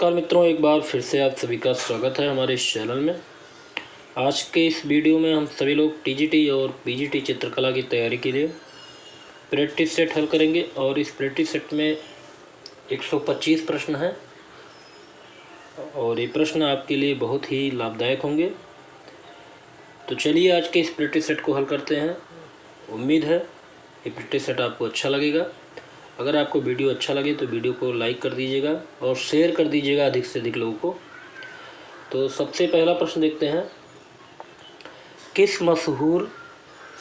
नमस्कार मित्रों, एक बार फिर से आप सभी का स्वागत है हमारे इस चैनल में। आज के इस वीडियो में हम सभी लोग टीजीटी और पीजीटी चित्रकला की तैयारी के लिए प्रैक्टिस सेट हल करेंगे और इस प्रैक्टिस सेट में 125 प्रश्न हैं और ये प्रश्न आपके लिए बहुत ही लाभदायक होंगे। तो चलिए आज के इस प्रैक्टिस सेट को हल करते हैं। उम्मीद है ये प्रैक्टिस सेट आपको अच्छा लगेगा। अगर आपको वीडियो अच्छा लगे तो वीडियो को लाइक कर दीजिएगा और शेयर कर दीजिएगा अधिक से अधिक लोगों को। तो सबसे पहला प्रश्न देखते हैं, किस मशहूर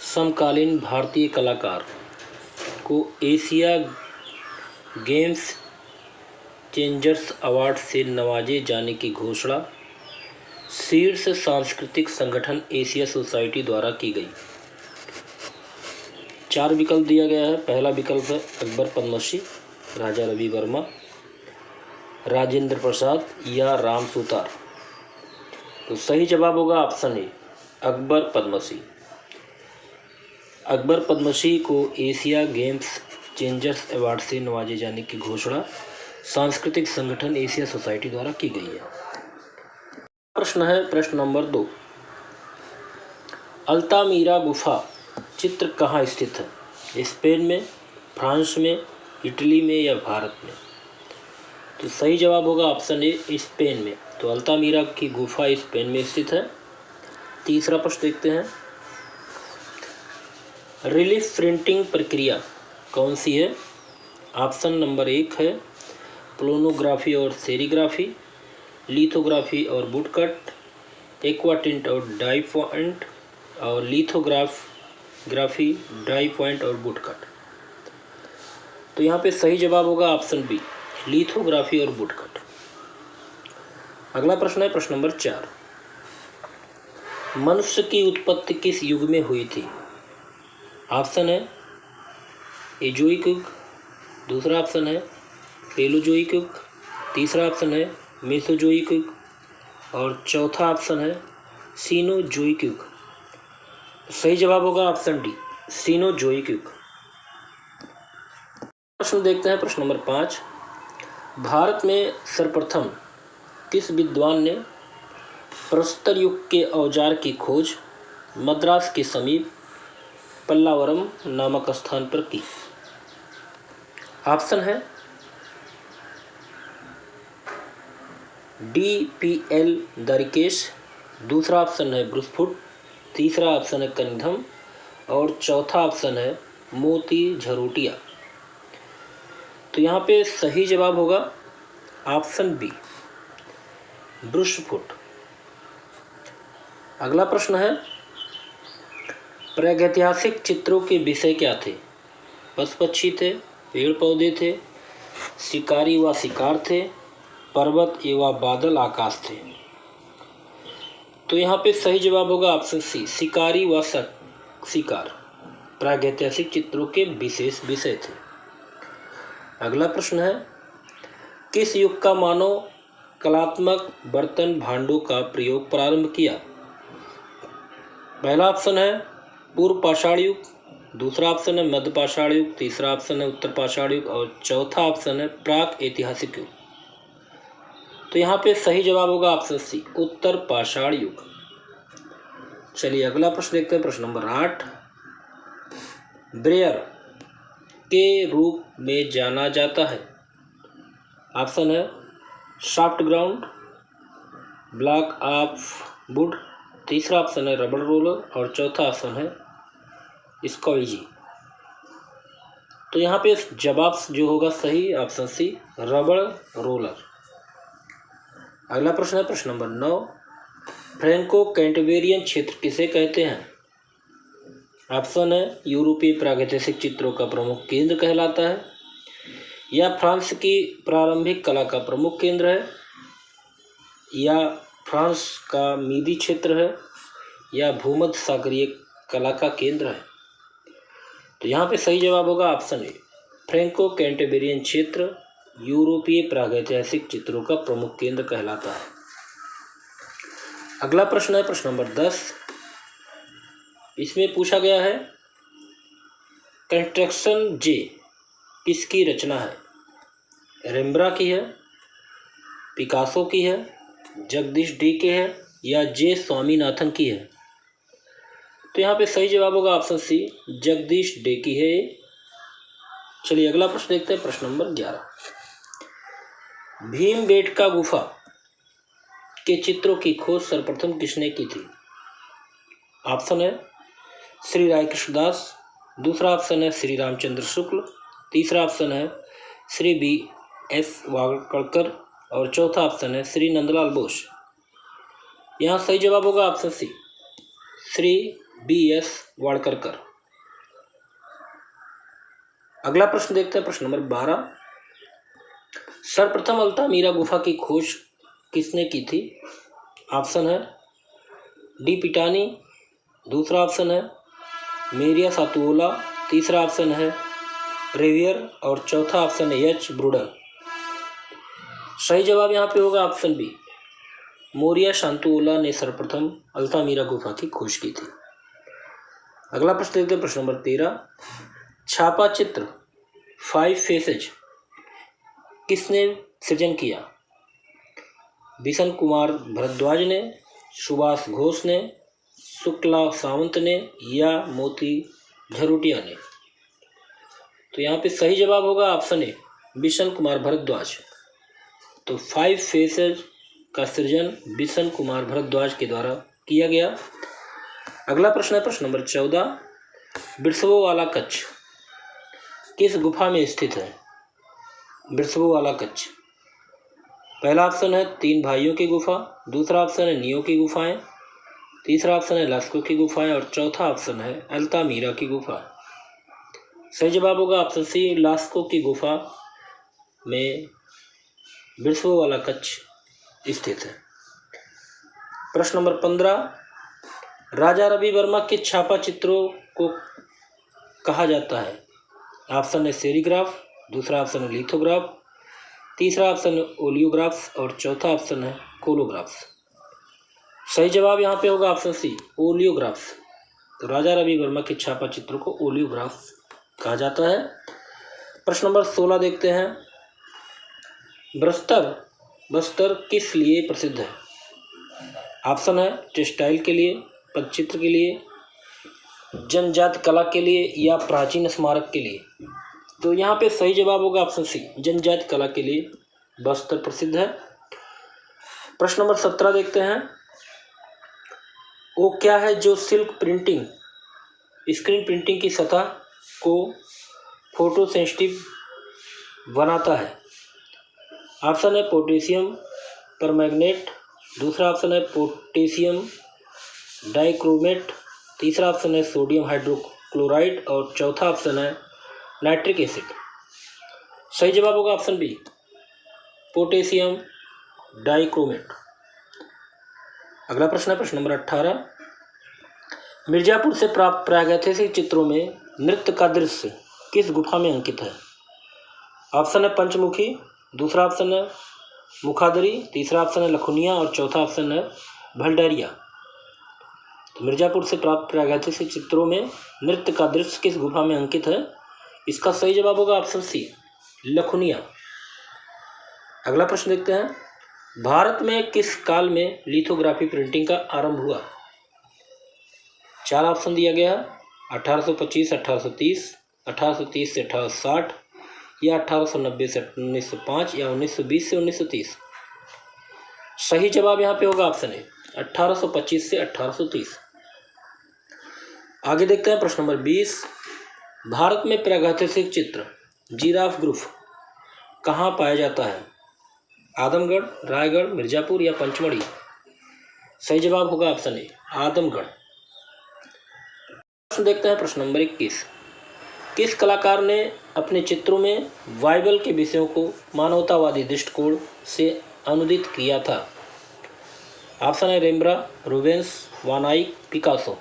समकालीन भारतीय कलाकार को एशिया गेम्स चेंजर्स अवार्ड से नवाजे जाने की घोषणा शीर्ष सांस्कृतिक संगठन एशिया सोसाइटी द्वारा की गई? 4 विकल्प दिया गया है। पहला विकल्प है अकबर पद्मश्री, राजा रवि वर्मा, राजेंद्र प्रसाद या राम सुतार। तो सही जवाब होगा ऑप्शन ए, अकबर पद्मश्री। अकबर पद्मश्री को एशिया गेम्स चेंजर्स अवार्ड से नवाजे जाने की घोषणा सांस्कृतिक संगठन एशिया सोसाइटी द्वारा की गई है। प्रश्न है प्रश्न नंबर 2, अल्तामीरा गुफा चित्र कहाँ स्थित है? स्पेन में, फ्रांस में, इटली में या भारत में? तो सही जवाब होगा ऑप्शन ए, स्पेन में। तो अल्तामीरा की गुफा स्पेन में स्थित है। तीसरा प्रश्न देखते हैं, रिलीफ प्रिंटिंग प्रक्रिया कौन सी है? ऑप्शन नंबर 1 है प्लोनोग्राफी और सेरीग्राफी, लिथोग्राफी और वुडकट, एक्वाटिंट और डाई पॉइंट और लिथोग्राफी ड्राई पॉइंट और वुडकट। तो यहाँ पे सही जवाब होगा ऑप्शन बी, लिथोग्राफी और वुडकट। अगला प्रश्न है प्रश्न नंबर 4, मनुष्य की उत्पत्ति किस युग में हुई थी? ऑप्शन है एजोइक युग, दूसरा ऑप्शन है पेलोजोइक युग, तीसरा ऑप्शन है मेसोजोइक युग और चौथा ऑप्शन है सीनोजोइक युग। सही जवाब होगा ऑप्शन डी, सीनोजोइक युग। प्रश्न देखते हैं प्रश्न नंबर 5, भारत में सर्वप्रथम किस विद्वान ने प्रस्तर युग के औजार की खोज मद्रास के समीप पल्लावरम नामक स्थान पर की? ऑप्शन है DPL दरिकेश, दूसरा ऑप्शन है ब्रुसफुट, तीसरा ऑप्शन है कनिंघम और चौथा ऑप्शन है मोती झरोटिया। तो यहाँ पे सही जवाब होगा ऑप्शन बी, ब्रुसफुट। अगला प्रश्न है, प्रागैतिहासिक चित्रों के विषय क्या थे? पशु पक्षी थे, पेड़ पौधे थे, शिकारी व शिकार थे, पर्वत एवं बादल आकाश थे? तो यहाँ पे सही जवाब होगा ऑप्शन सी, शिकारी व शिकार प्रागैतिहासिक चित्रों के विशेष विषय थे। अगला प्रश्न है, किस युग का मानव कलात्मक बर्तन भांडों का प्रयोग प्रारंभ किया? पहला ऑप्शन है पूर्व पाषाण युग, दूसरा ऑप्शन है मध्य पाषाण युग, तीसरा ऑप्शन है उत्तर पाषाण युग और चौथा ऑप्शन है प्राक ऐतिहासिक युग। तो यहाँ पे सही जवाब होगा ऑप्शन सी, उत्तर पाषाण युग। चलिए अगला प्रश्न देखते हैं प्रश्न नंबर 8, ब्रेयर के रूप में जाना जाता है? ऑप्शन है soft ground, block of would, तीसरा ऑप्शन है रबड़ रोलर और चौथा ऑप्शन है स्क्वाइजी। तो यहाँ पे जवाब जो होगा सही ऑप्शन सी, रबड़ रोलर। अगला प्रश्न है प्रश्न नंबर 9, फ्रैंको कैंटबेरियन क्षेत्र किसे कहते हैं? ऑप्शन है यूरोपीय प्रागैतिहासिक चित्रों का प्रमुख केंद्र कहलाता है, या फ्रांस की प्रारंभिक कला का प्रमुख केंद्र है, या फ्रांस का मीदी क्षेत्र है, या भूमध्य सागरीय कला का केंद्र है? तो यहाँ पे सही जवाब होगा ऑप्शन ए, फ्रैंको कैंटबेरियन क्षेत्र यूरोपीय प्रागैतिहासिक चित्रों का प्रमुख केंद्र कहलाता है। अगला प्रश्न है प्रश्न नंबर 10, इसमें पूछा गया है कंस्ट्रक्शन जे किसकी रचना है? रेम्ब्रा की है, पिकासो की है, जगदीश डी के है या जे स्वामीनाथन की है? तो यहाँ पे सही जवाब होगा ऑप्शन सी, जगदीश डे की है। चलिए अगला प्रश्न देखते हैं, प्रश्न नंबर 11। भीमबेटका गुफा के चित्रों की खोज सर्वप्रथम किसने की थी? ऑप्शन है श्री राय कृष्णदास, दूसरा ऑप्शन है श्री रामचंद्र शुक्ल, तीसरा ऑप्शन है श्री बी एस वाकड़कर और चौथा ऑप्शन है श्री नंदलाल बोस। यहाँ सही जवाब होगा option C, Shri B S Wakadkar. अगला प्रश्न देखते हैं, प्रश्न नंबर 12। सर्वप्रथम अल्तामीरा गुफा की खोज किसने की थी? ऑप्शन है डी पिटानी, दूसरा ऑप्शन है मेरिया सातुओला, तीसरा ऑप्शन है रेवियर और चौथा ऑप्शन है एच ब्रूडल। सही जवाब यहाँ पे होगा ऑप्शन बी, मोरिया शांतुओला ने सर्वप्रथम अल्तामीरा गुफा की खोज की थी। अगला प्रश्न देखते हैं, प्रश्न नंबर 13। छापा चित्र 5 फेसेज किसने सृजन किया? बिशन कुमार भरद्वाज ने, सुभाष घोष ने, शुक्ला सावंत ने या मोती झरोटिया ने? तो यहाँ पे सही जवाब होगा ऑप्शन ए, बिशन कुमार भरद्वाज। तो 5 फेसेज का सृजन बिशन कुमार भरद्वाज के द्वारा किया गया। अगला प्रश्न है प्रश्न नंबर 14। बिरसवो वाला कच्छ किस गुफा में स्थित है? बिरसवो वाला कच्छ, पहला ऑप्शन है 3 भाइयों की गुफा, दूसरा ऑप्शन है नियो की गुफाएं, तीसरा ऑप्शन है लास्को की गुफाएं और चौथा ऑप्शन है अल्तामीरा की गुफा। सही जवाब होगा ऑप्शन सी, लास्को की गुफा में बिरसवो वाला कच्छ स्थित है। प्रश्न नंबर 15। राजा रवि वर्मा के छापा चित्रों को कहा जाता है? ऑप्शन है सेरीग्राफ, दूसरा ऑप्शन है लिथोग्राफ, तीसरा ऑप्शन है ओलियोग्राफ्स और चौथा ऑप्शन है कोलोग्राफ्स। सही जवाब यहाँ पे होगा ऑप्शन सी, ओलियोग्राफ्स। तो राजा रवि वर्मा के छापा चित्रों को ओलियोग्राफ्स कहा जाता है। प्रश्न नंबर 16 देखते हैं। बस्तर किस लिए प्रसिद्ध है? ऑप्शन है टेक्सटाइल के लिए, पटचित्र के लिए, जनजाति कला के लिए या प्राचीन स्मारक के लिए? तो यहाँ पे सही जवाब होगा ऑप्शन सी, जनजाति कला के लिए बस्तर प्रसिद्ध है। प्रश्न नंबर 17 देखते हैं। वो क्या है जो सिल्क प्रिंटिंग स्क्रीन प्रिंटिंग की सतह को फोटो सेंसिटिव बनाता है? ऑप्शन है पोटेशियम परमैंगनेट, दूसरा ऑप्शन है पोटेशियम डाइक्रोमेट, तीसरा ऑप्शन है सोडियम हाइड्रोक्लोराइड और चौथा ऑप्शन है नाइट्रिक एसिड। सही जवाब होगा ऑप्शन बी, पोटेशियम डाइक्रोमेट। अगला प्रश्न है प्रश्न नंबर 18। मिर्जापुर से प्राप्त प्रागैतिहासिक चित्रों में नृत्य का दृश्य किस गुफा में अंकित है? ऑप्शन है पंचमुखी, दूसरा ऑप्शन है मुखादरी, तीसरा ऑप्शन है लखुनिया और चौथा ऑप्शन है भलडरिया। तो मिर्जापुर से प्राप्त प्रागैतिहासिक चित्रों में नृत्य का दृश्य किस गुफा में अंकित है? इसका सही जवाब होगा ऑप्शन सी, लखुनिया। अगला प्रश्न देखते हैं। भारत में किस काल में लिथोग्राफी प्रिंटिंग का आरंभ हुआ? 4 ऑप्शन दिया गया है, 1825 से 1830, 1830 से 1860 या 1890 से 1905 या 1920 से 1930। सही जवाब यहाँ पे होगा ऑप्शन ए, 1825 से 1830। आगे देखते हैं प्रश्न नंबर 20। भारत में प्रागैतिहासिक चित्र जिराफ ग्रुप कहाँ पाया जाता है? आदमगढ़, रायगढ़, मिर्जापुर या पंचमढ़ी? सही जवाब होगा ऑप्शन ए, आदमगढ़। प्रश्न देखते हैं प्रश्न नंबर 21। किस कलाकार ने अपने चित्रों में बाइबल के विषयों को मानवतावादी दृष्टिकोण से अनुदित किया था? ऑप्शन है रेम्ब्रा, रूबेंस, वान आइक, पिकासो।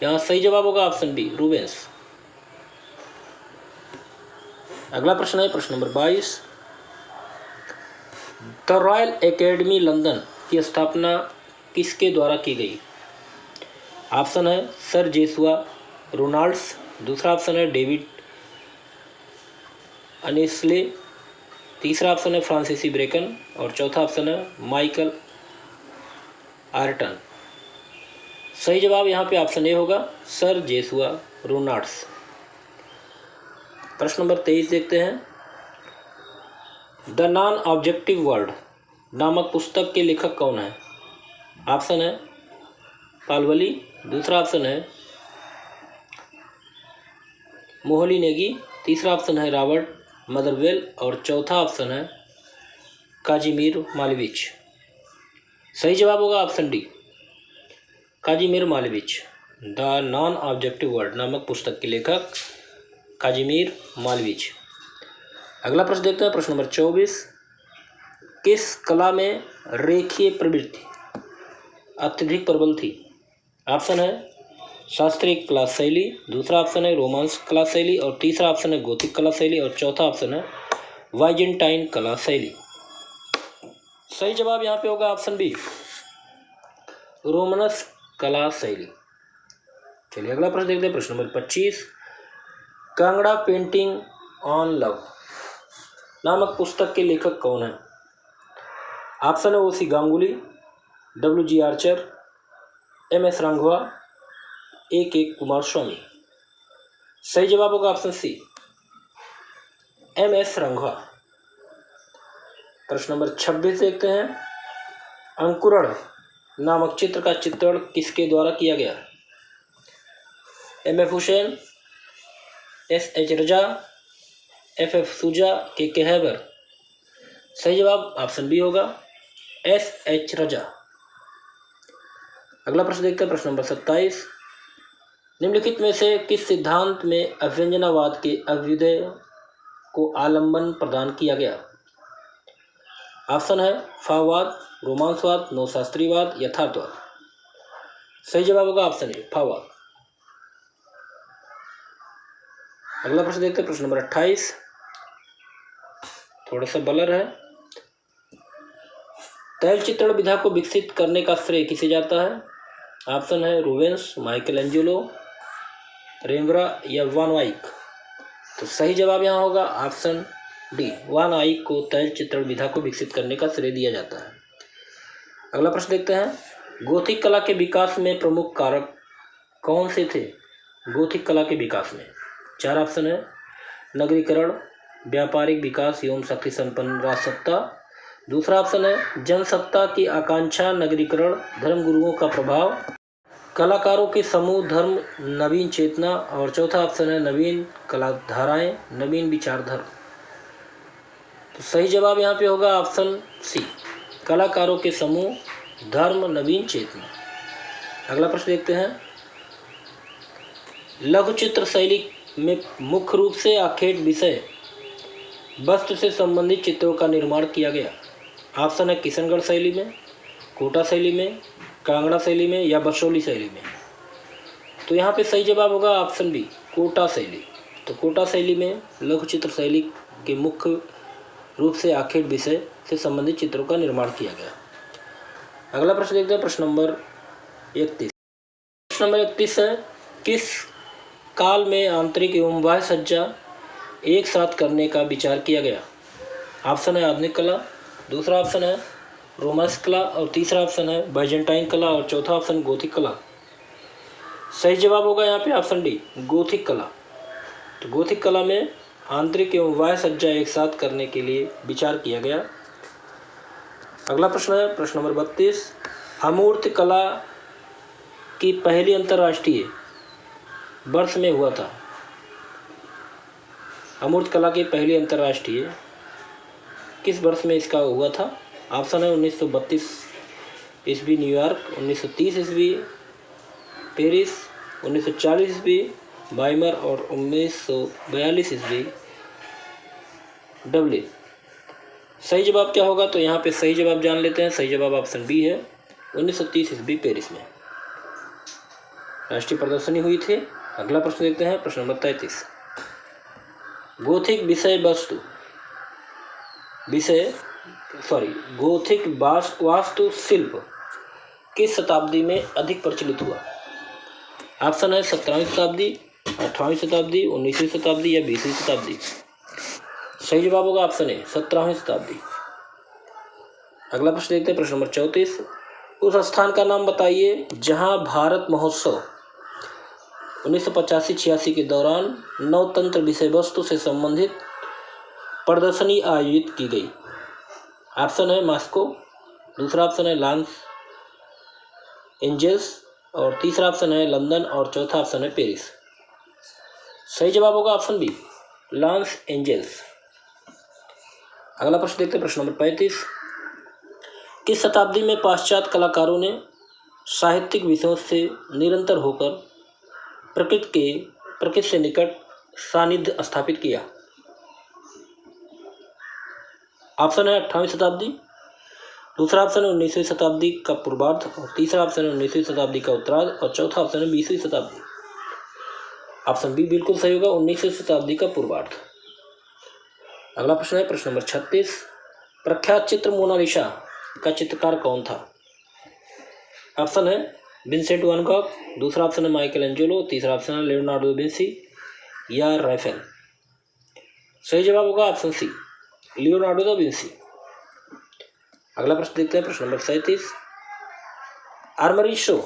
यहाँ सही जवाब होगा ऑप्शन बी, रूबेंस। अगला प्रश्न है प्रश्न number 22। The royal academy London की स्थापना किसके द्वारा की गई? ऑप्शन है सर जेसुआ रोनाल्ड्स, दूसरा ऑप्शन है डेविड अनेस्ले, तीसरा ऑप्शन है फ्रांसीसी ब्रेकन और चौथा ऑप्शन है माइकल आर्टन। सही जवाब यहाँ पे ऑप्शन ए होगा, सर जेसुआ रोनाल्ड्स। प्रश्न नंबर 23 देखते हैं। द नॉन ऑब्जेक्टिव वर्ल्ड नामक पुस्तक के लेखक कौन है? ऑप्शन है पालवली, दूसरा ऑप्शन है मोहली नेगी, तीसरा ऑप्शन है रॉबर्ट मदरवेल और चौथा ऑप्शन है काजिमिर मालेविच। सही जवाब होगा option D, Kazimir Malevich. The non objective world नामक पुस्तक के लेखक काजिमिर मालेविच। अगला प्रश्न देखते हैं, प्रश्न नंबर 24। किस कला में रेखीय प्रवृत्ति अत्यधिक प्रबल थी? ऑप्शन है शास्त्रीय कला शैली, दूसरा ऑप्शन है रोमांस कला शैली और तीसरा ऑप्शन है गोथिक कला शैली और चौथा ऑप्शन है वाइजेंटाइन कला शैली। सही जवाब यहाँ पे होगा ऑप्शन बी, रोमानस कला शैली। चलिए अगला प्रश्न देखते हैं, प्रश्न number 25। Kangra painting on love नामक पुस्तक के लेखक कौन है? ऑप्शन है OC Ganguly, WG Archer, MS Randhawa, AK Coomaraswamy. सही जवाब होगा ऑप्शन सी, MS रंघवा। प्रश्न नंबर 26 देखते हैं। अंकुरण नामक चित्र का चित्रण किसके द्वारा किया गया? MF हुसैन, SH रजा, FF सूजा, KK हैबर। सही जवाब ऑप्शन बी होगा, SH रजा। अगला प्रश्न देखते हैं, प्रश्न नंबर 27। निम्नलिखित में से किस सिद्धांत में अव्यंजनावाद के अभ्युदय को आलंबन प्रदान किया गया? ऑप्शन है फाववाद, रोमांसवाद, नवशास्त्रीयवाद, यथार्थवाद। सही जवाब होगा ऑप्शन ए, फाववाद। अगला प्रश्न देखते हैं, प्रश्न नंबर 28। थोड़ा सा ब्लर है। तैल चित्रण विधा को विकसित करने का श्रेय किसे जाता है? ऑप्शन है रूबेंस, माइकल एंजेलो, रेम्ब्रा या वान आइक। तो सही जवाब यहाँ होगा ऑप्शन डी, वान आइक को तैल चित्रण विधा को विकसित करने का श्रेय दिया जाता है। अगला प्रश्न देखते हैं। गोथिक कला के विकास में प्रमुख कारक कौन से थे? गोथिक कला के विकास में 4 ऑप्शन है नगरीकरण, व्यापारिक विकास एवं शक्ति संपन्न राजसत्ता, दूसरा ऑप्शन है जनसत्ता की आकांक्षा, नगरीकरण, धर्मगुरुओं का प्रभाव, कलाकारों के समूह, धर्म, नवीन चेतना और चौथा ऑप्शन है नवीन कलाधाराएं, नवीन विचारधर्म। तो सही जवाब यहाँ पे होगा ऑप्शन सी, कलाकारों के समूह, धर्म, नवीन चेतना। अगला प्रश्न देखते हैं। लघु चित्र शैली में मुख्य रूप से आखेट विषय वस्त्र से संबंधित चित्रों का निर्माण किया गया। ऑप्शन है किशनगढ़ शैली में, कोटा शैली में, कांगड़ा शैली में या बसोली शैली में। तो यहाँ पे सही जवाब होगा ऑप्शन बी, कोटा शैली। तो कोटा शैली में लघु चित्र शैली के मुख्य रूप से आखेट विषय से संबंधित चित्रों का निर्माण किया गया। अगला प्रश्न देखते हैं, प्रश्न नंबर 31। प्रश्न नंबर 31 है, किस काल में आंतरिक एवं बाह्य सज्जा एक साथ करने का विचार किया गया? ऑप्शन है आधुनिक कला, दूसरा ऑप्शन है रोमांस कला और तीसरा ऑप्शन है बाइजेंटाइन कला और चौथा ऑप्शन गोथिक कला। सही जवाब होगा यहाँ पे ऑप्शन डी, गोथिक कला। तो गोथिक कला में आंतरिक एवं बाह्य सज्जा एक साथ करने के लिए विचार किया गया। अगला प्रश्न है प्रश्न नंबर 32। अमूर्त कला की पहली अंतर्राष्ट्रीय वर्ष में हुआ था। अमूर्त कला की पहली अंतर्राष्ट्रीय किस वर्ष में इसका हुआ था? ऑप्शन है 1932 ईस्वी न्यूयॉर्क, 1930 ईस्वी पेरिस, 1940 ईस्वी वाइमर और 1942 ईस्वी डब्लिन। सही जवाब क्या होगा? तो यहाँ पे सही जवाब जान लेते हैं। सही जवाब ऑप्शन बी है, 1930 ईस्वी पेरिस में राष्ट्रीय प्रदर्शनी हुई थी। अगला प्रश्न देखते हैं, प्रश्न नंबर 33। गोथिक गोथिक वास्तुशिल्प किस शताब्दी में अधिक प्रचलित हुआ? ऑप्शन है 17वीं शताब्दी, 18वीं शताब्दी, 19वीं शताब्दी या 20वीं शताब्दी। सही जवाब होगा ऑप्शन ए 17वीं शताब्दी। अगला प्रश्न देखते हैं, प्रश्न नंबर 34। उस स्थान का नाम बताइए जहां भारत महोत्सव 1985-86 के दौरान नवतंत्र विषय वस्तु से संबंधित प्रदर्शनी आयोजित की गई। ऑप्शन है मॉस्को, दूसरा ऑप्शन है लॉस एंजल्स, और तीसरा ऑप्शन है लंदन, और चौथा ऑप्शन है पेरिस। सही जवाब होगा ऑप्शन बी लॉस एंजल्स। अगला प्रश्न देखते हैं, प्रश्न नंबर 35। किस शताब्दी में पाश्चात्य कलाकारों ने साहित्यिक विषयों से निरंतर होकर प्रकृति से निकट सानिध्य स्थापित किया? ऑप्शन है 18वीं शताब्दी, दूसरा ऑप्शन है 19वीं शताब्दी का पूर्वार्ध, और तीसरा ऑप्शन है 19वीं शताब्दी का उत्तरार्ध, और चौथा ऑप्शन है 20वीं शताब्दी। ऑप्शन बी बिल्कुल सही होगा, 19वीं शताब्दी का पूर्वार्ध। अगला प्रश्न है, प्रश्न नंबर 36। प्रख्यात चित्र मोनालिसा का चित्रकार कौन था? ऑप्शन है विंसेंट वैन गॉग, दूसरा ऑप्शन है माइकल एंजेलो, तीसरा ऑप्शन है लियोनार्डो दा विंसी या राफेल। सही जवाब होगा option C Leonardo da Vinci. अगला प्रश्न देखते हैं, प्रश्न नंबर 37। आर्मरी शो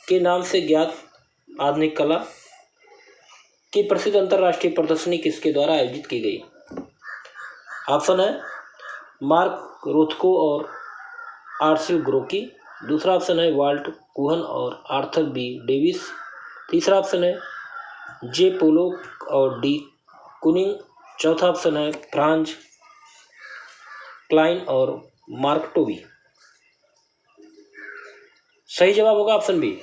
के नाम से ज्ञात आधुनिक कला की प्रसिद्ध अंतर्राष्ट्रीय प्रदर्शनी किसके द्वारा आयोजित की गई? ऑप्शन है मार्क रोथको और आर्सिल ग्रोकी, दूसरा ऑप्शन है वाल्ट कुहन और आर्थर बी डेविस, तीसरा ऑप्शन है जे पोलोक और डी कुनिंग, चौथा ऑप्शन है फ्रांज क्लाइन और मार्क टोबी। सही जवाब होगा ऑप्शन बी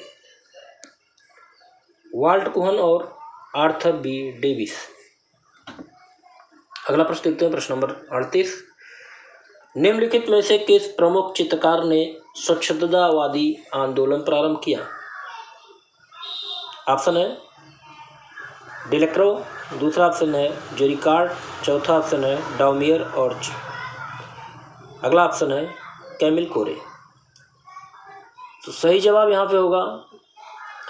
वाल्ट कुहन और आर्थर बी डेविस। अगला प्रश्न देखते हैं, प्रश्न नंबर 38। निम्नलिखित में से किस प्रमुख चित्रकार ने स्वच्छंदतावादी आंदोलन प्रारंभ किया? ऑप्शन है डिलेक्रो, दूसरा ऑप्शन है जोरिकार्ड, चौथा ऑप्शन है डाउमियर, और अगला ऑप्शन है कैमिल कोरे। तो सही जवाब यहाँ पे होगा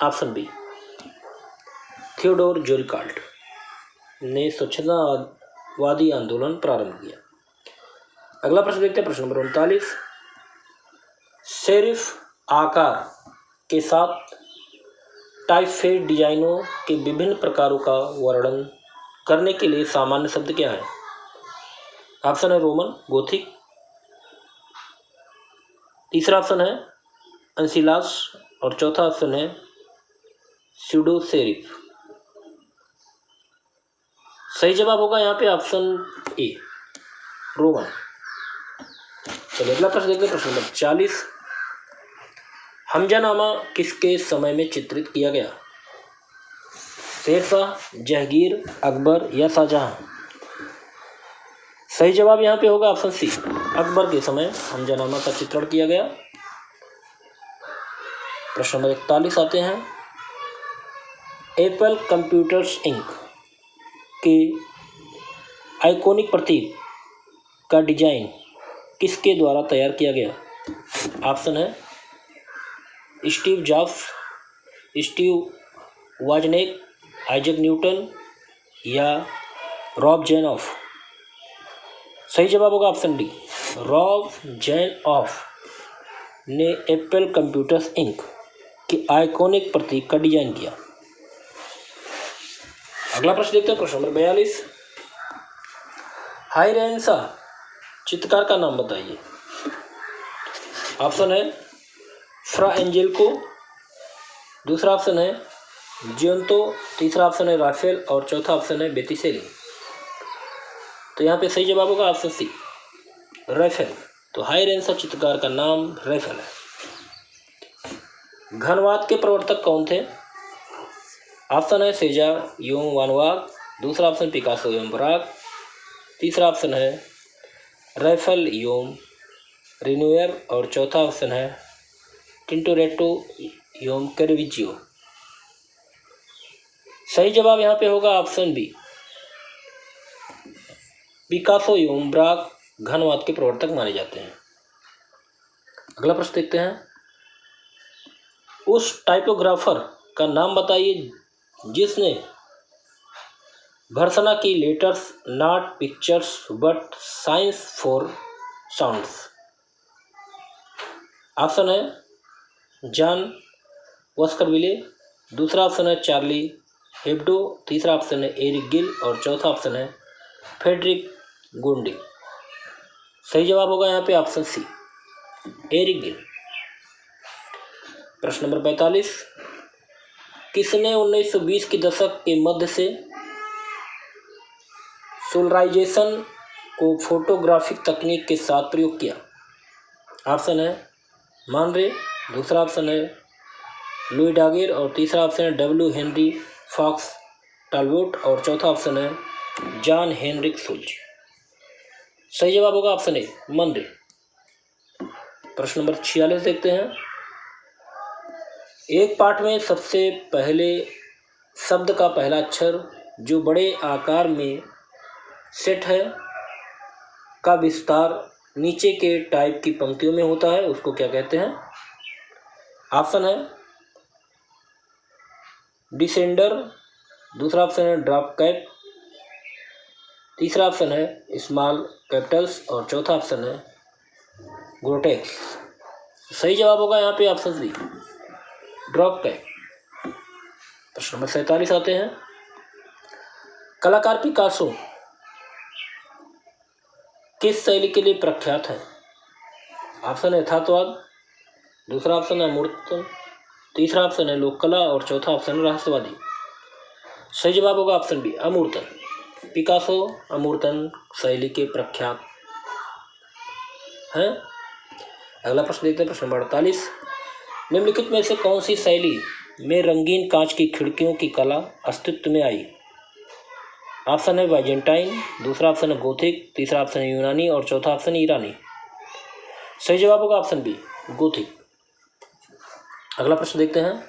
ऑप्शन बी थियोडोर जोरिकार्ड ने स्वच्छंदतावादी आंदोलन प्रारंभ किया। अगला प्रश्न देखते हैं, प्रश्न नंबर 39। सेरिफ आकार के साथ टाइपफेस डिजाइनों के विभिन्न प्रकारों का वर्णन करने के लिए सामान्य शब्द क्या है? ऑप्शन है रोमन गोथिक, तीसरा ऑप्शन है अंसिलास, और चौथा ऑप्शन है स्यूडो सेरिफ। सही जवाब होगा यहाँ पे ऑप्शन ए रोमन। चलिए अगला प्रश्न देखते हैं, प्रश्न नंबर 40। हमजानामा किसके समय में चित्रित किया गया? शेरशाह, जहांगीर, अकबर या शाहजहां? सही जवाब यहाँ पे होगा ऑप्शन सी अकबर के समय हमजानामा का चित्रण किया गया। प्रश्न नंबर 41 आते हैं। एप्पल कंप्यूटर्स इंक के आइकॉनिक प्रतीक का डिजाइन किसके द्वारा तैयार किया गया? ऑप्शन है Steve Jobs, Steve Wozniak, Isaac Newton या रॉब जेनऑफ। सही जवाब होगा ऑप्शन डी रॉब जेनऑफ ने एप्पल कंप्यूटर्स इंक के आइकॉनिक प्रतीक का डिजाइन किया। अगला प्रश्न देखते हैं, प्रश्न नंबर 42। हाइरेंसा चित्रकार का नाम बताइए। ऑप्शन है फ्रा एंजेल्को, दूसरा ऑप्शन है जियोंतो, तीसरा ऑप्शन है राफेल, और चौथा ऑप्शन है बेतिसेली। तो यहाँ पे सही जवाब होगा ऑप्शन सी राफेल। तो हाइरेंसा चित्रकार का नाम राफेल है। घनवाद के प्रवर्तक कौन थे? ऑप्शन है सेजार योम वान वाग, दूसरा ऑप्शन पिकासो योम ब्राग, तीसरा ऑप्शन है राफेल योम रिनोयर, और चौथा ऑप्शन है टिंटोरेटो योम कैरेविजियो। सही जवाब यहाँ पे होगा ऑप्शन बी पिकासो योम ब्राग घनवाद के प्रवर्तक माने जाते हैं। अगला प्रश्न देखते हैं। उस टाइपोग्राफर का नाम बताइए जिसने भर्सना की letters not pictures but science for sounds. Option है जॉन वस्करविले, दूसरा ऑप्शन है चार्ली हेब्डो, तीसरा ऑप्शन है एरिक गिल और चौथा ऑप्शन है फ्रेडरिक गोंडी। सही जवाब होगा यहाँ पे ऑप्शन सी, एरिक गिल। प्रश्न नंबर 45, किसने 1920 के दशक के मध्य से सोलराइजेशन को फोटोग्राफिक तकनीक के साथ प्रयोग किया? ऑप्शन है मान रे, दूसरा ऑप्शन है लुई डागेर और तीसरा ऑप्शन है डब्ल्यू हेनरी फॉक्स टालबोट और चौथा ऑप्शन है जॉन हेनरिक शुल्ज। सही जवाब होगा ऑप्शन ए, मन रे। प्रश्न नंबर 46 देखते हैं। एक पाठ में सबसे पहले शब्द का पहला अक्षर जो बड़े आकार में सेट है का विस्तार नीचे के टाइप की पंक्तियों में होता है, उसको क्या कहते हैं? ऑप्शन है डिसेंडर, दूसरा ऑप्शन है ड्रॉप कैप, तीसरा ऑप्शन है स्मॉल कैपिटल्स और चौथा ऑप्शन है ग्रोटेक्स। सही जवाब होगा यहाँ पे ऑप्शन सी, ड्रॉप कैप। प्रश्न नंबर 47 आते हैं। कलाकार पिकासो किस शैली के लिए प्रख्यात है? ऑप्शन है यथार्थवाद, दूसरा ऑप्शन है मूर्तन, तीसरा ऑप्शन है लोक कला और चौथा ऑप्शन है रहस्यवादी। सही जवाब होगा ऑप्शन बी, अमूर्तन। पिकासो अमूर्तन शैली के प्रख्यात हैं। अगला प्रश्न देखते हैं, प्रश्न नंबर 48, निम्नलिखित में से कौन सी शैली में रंगीन कांच की खिड़कियों की कला अस्तित्व में आई? ऑप्शन है बाइजेंटाइन, दूसरा ऑप्शन है गोथिक, तीसरा ऑप्शन है यूनानी और चौथा ऑप्शन है ईरानी। सही जवाब होगा ऑप्शन बी, गोथिक। अगला प्रश्न देखते हैं,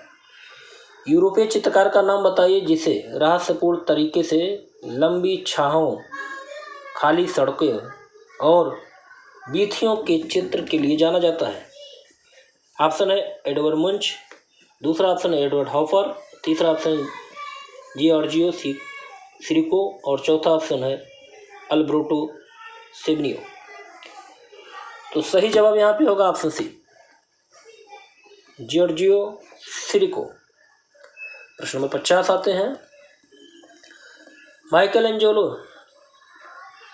यूरोपीय चित्रकार का नाम बताइए जिसे रहस्यपूर्ण तरीके से लंबी छाहों, खाली सड़कें और बीथियों के चित्र के लिए जाना जाता है? ऑप्शन है एडवर्ड मुंच, दूसरा ऑप्शन है एडवर्ड हॉफर, तीसरा ऑप्शन जियोर्जियो सिरिको और चौथा ऑप्शन है अल्ब्रोटो सेबनियो। तो सही जवाब यहाँ पे होगा ऑप्शन सी, जियोर्जियो सिरिको। प्रश्न नंबर 50 आते हैं। माइकल एंजेलो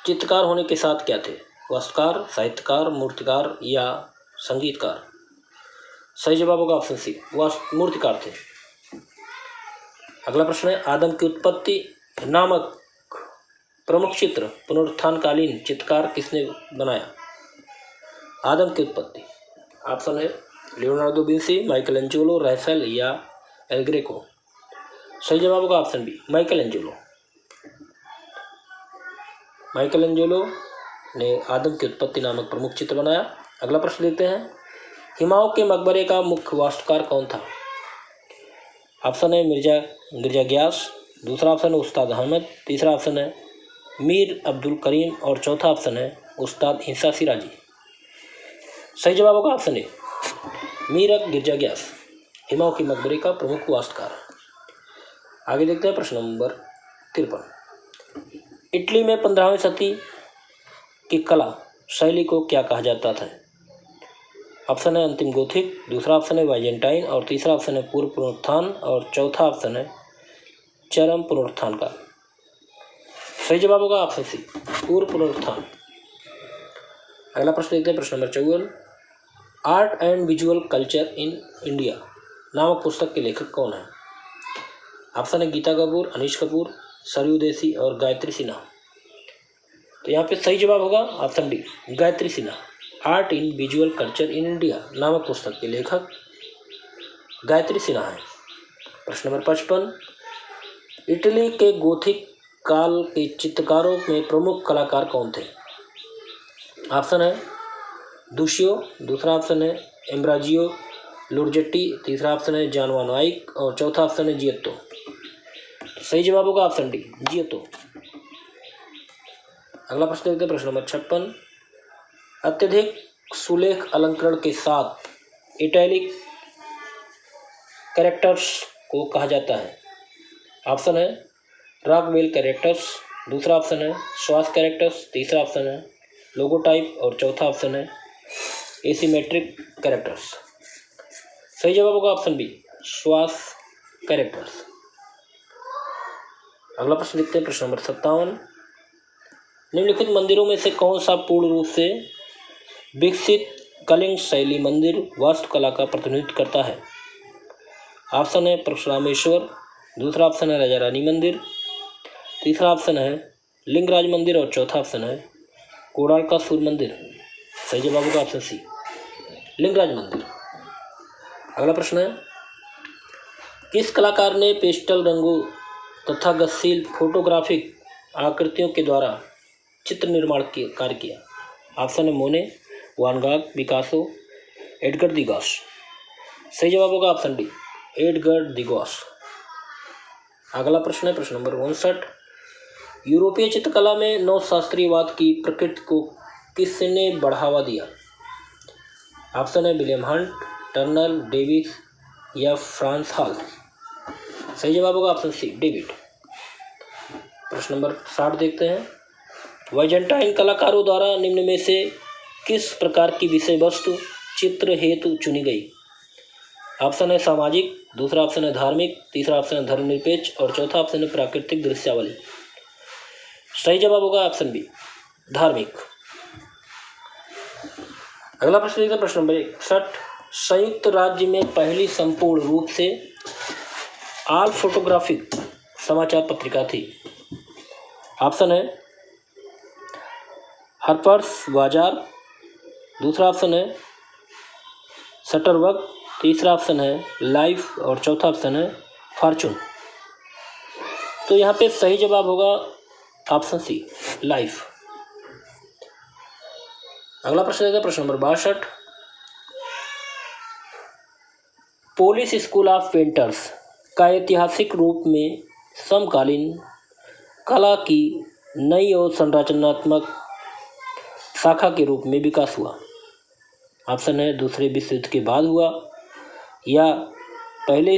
चित्रकार होने के साथ क्या थे? वास्तुकार, साहित्यकार, मूर्तिकार या संगीतकार? सही जवाब होगा ऑप्शन सी, मूर्तिकार थे। अगला प्रश्न है, आदम की उत्पत्ति नामक प्रमुख चित्र पुनरुत्थानकालीन चित्रकार किसने बनाया? आदम की उत्पत्ति। ऑप्शन है Leonardo Vinci, Michelangelo, Raphael या एल ग्रेको। सही जवाब होगा option B, Michelangelo. Michelangelo ने आदम की उत्पत्ति नामक प्रमुख चित्र बनाया। अगला प्रश्न देखते हैं, हुमायूं के मकबरे का मुख्य वास्तुकार कौन था? ऑप्शन है मिर्जा गियास, दूसरा ऑप्शन है उस्ताद अहमद, तीसरा ऑप्शन है मीर अब्दुल करीम और चौथा ऑप्शन है उस्ताद इंसा सिराजी। सही जवाब होगा ऑप्शन ए, मीर गिरजा गियास, हुमायूं के मकबरे का प्रमुख वास्तुकार। आगे देखते हैं प्रश्न नंबर 53, इटली में 15वीं सदी की कला शैली को क्या कहा जाता था? ऑप्शन है अंतिम गोथिक, दूसरा ऑप्शन है बाइजेंटाइन और तीसरा ऑप्शन है पूर्व पुनरुत्थान और चौथा ऑप्शन है चरम पुनरुत्थान का। सही जवाब होगा ऑप्शन सी, पूर्व पुनरुत्थान। अगला प्रश्न देखते हैं, प्रश्न number 54, art and visual culture in India नामक पुस्तक के लेखक कौन है? ऑप्शन है गीता कपूर, अनीश कपूर, सरयू देसी और गायत्री सिन्हा। तो यहाँ पे सही जवाब होगा option D, Gayatri Sinha. Art in visual culture in India नामक पुस्तक के लेखक गायत्री सिन्हा है। प्रश्न नंबर 55, इटली के गोथिक काल के चित्रकारों में प्रमुख कलाकार कौन थे? ऑप्शन है दुशियो, दूसरा ऑप्शन है एम्ब्राजियो लुरजेट्टी, तीसरा ऑप्शन है जॉन वान आइक और चौथा ऑप्शन है जियत्तो। सही जवाब होगा ऑप्शन डी, जियत्तो। अगला प्रश्न देखते हैं, प्रश्न नंबर 56, अत्यधिक सुलेख अलंकरण के साथ इटैलिक कैरेक्टर्स को कहा जाता है? ऑप्शन है रॉकवेल कैरेक्टर्स, दूसरा ऑप्शन है श्वास कैरेक्टर्स, तीसरा ऑप्शन है लोगोटाइप और चौथा ऑप्शन है एसिमेट्रिक कैरेक्टर्स। सही जवाब होगा ऑप्शन बी, श्वास कैरेक्टर्स। अगला प्रश्न देखते हैं, प्रश्न नंबर 57। निम्नलिखित मंदिरों में से कौन सा पूर्ण रूप से विकसित कलिंग शैली मंदिर वास्तुकला का प्रतिनिधित्व करता है? ऑप्शन है परशुरामेश्वर, दूसरा ऑप्शन है राजा रानी मंदिर, तीसरा ऑप्शन है लिंगराज मंदिर और चौथा ऑप्शन है कोणार्कासुर मंदिर। सही जवाब होगा ऑप्शन सी, लिंगराज मंदिर। अगला प्रश्न है, किस कलाकार ने पेस्टल रंगों तथा गतिशील फोटोग्राफिक आकृतियों के द्वारा चित्र निर्माण कार्य किया? ऑप्शन है मोने, वान गॉग, पिकासो, एडगर दिगॉस। सही जवाब होगा ऑप्शन डी, एडगर दिगॉस। अगला प्रश्न है प्रश्न नंबर 59। यूरोपीय चित्रकला में नव शास्त्रीयवाद की प्रकृति को किसने बढ़ावा दिया? ऑप्शन है विलियम हंट, टर्नर, डेविस या फ्रांस हॉल। सही जवाब होगा ऑप्शन सी, डेविड। प्रश्न नंबर 60 देखते हैं, वाइजेंटाइन कलाकारों द्वारा निम्न में से किस प्रकार की विषय वस्तु चित्र हेतु चुनी गई? ऑप्शन है सामाजिक, दूसरा ऑप्शन है धार्मिक, तीसरा ऑप्शन है धर्मनिरपेक्ष और चौथा ऑप्शन है प्राकृतिक दृश्यावली। सही जवाब होगा ऑप्शन बी, धार्मिक। अगला प्रश्न देखते हैं, प्रश्न नंबर 61। संयुक्त राज्य में पहली संपूर्ण रूप से ऑल फोटोग्राफिक समाचार पत्रिका थी? ऑप्शन है हार्पर्स बाजार, दूसरा ऑप्शन है शटरबर्ग, तीसरा ऑप्शन है लाइफ और चौथा ऑप्शन है फॉर्चून। तो यहाँ पे सही जवाब होगा ऑप्शन सी, लाइफ। अगला प्रश्न है प्रश्न number 62। Polish school of painters का ऐतिहासिक रूप में समकालीन कला की नई और संरचनात्मक शाखा के रूप में विकास हुआ? ऑप्शन है दूसरे विश्व युद्ध के बाद हुआ, या पहले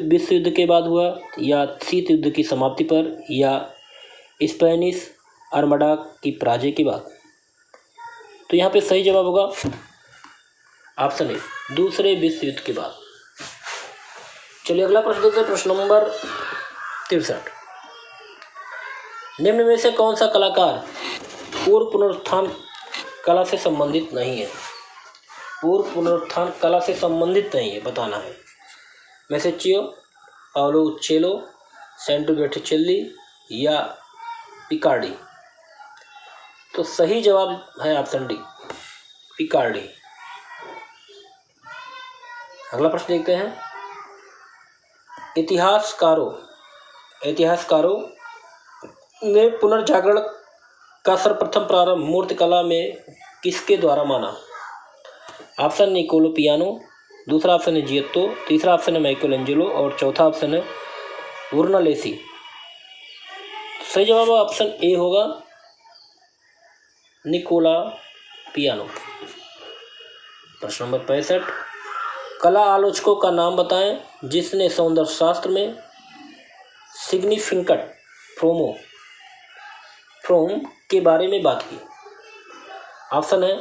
विश्व युद्ध के बाद हुआ, या शीत युद्ध की समाप्ति पर, या स्पेनिश आर्मडा की पराजय के बाद। तो यहाँ पे सही जवाब होगा ऑप्शन ए, दूसरे विश्व युद्ध के बाद। चलिए अगला प्रश्न देखते हैं, प्रश्न नंबर 63। निम्न में से कौन सा कलाकार पूर्व पुनरुत्थान कला से संबंधित नहीं है? पूर्व पुनरुत्थान कला से संबंधित नहीं है, बताना है। मैसेचियो, पाओलो उच्चेलो, सेंटो बेटिचेल्ली या पिकार्डी। तो सही जवाब है ऑप्शन डी, पिकार्डी। अगला प्रश्न देखते हैं, इतिहासकारों ने पुनर्जागरण का सर्वप्रथम प्रारंभ मूर्तिकला में किसके द्वारा माना? ऑप्शन निकोलो पियानो, दूसरा ऑप्शन है जियोत्तो, तीसरा ऑप्शन है माइकलएंजेलो और चौथा ऑप्शन है ब्रुनोलेसी। सही जवाब ऑप्शन ए होगा, निकोला पियानो। प्रश्न नंबर 65। कला आलोचकों का नाम बताएं जिसने सौंदर्य शास्त्र में सिग्निफिकेंट फ्रोम के बारे में बात की? ऑप्शन है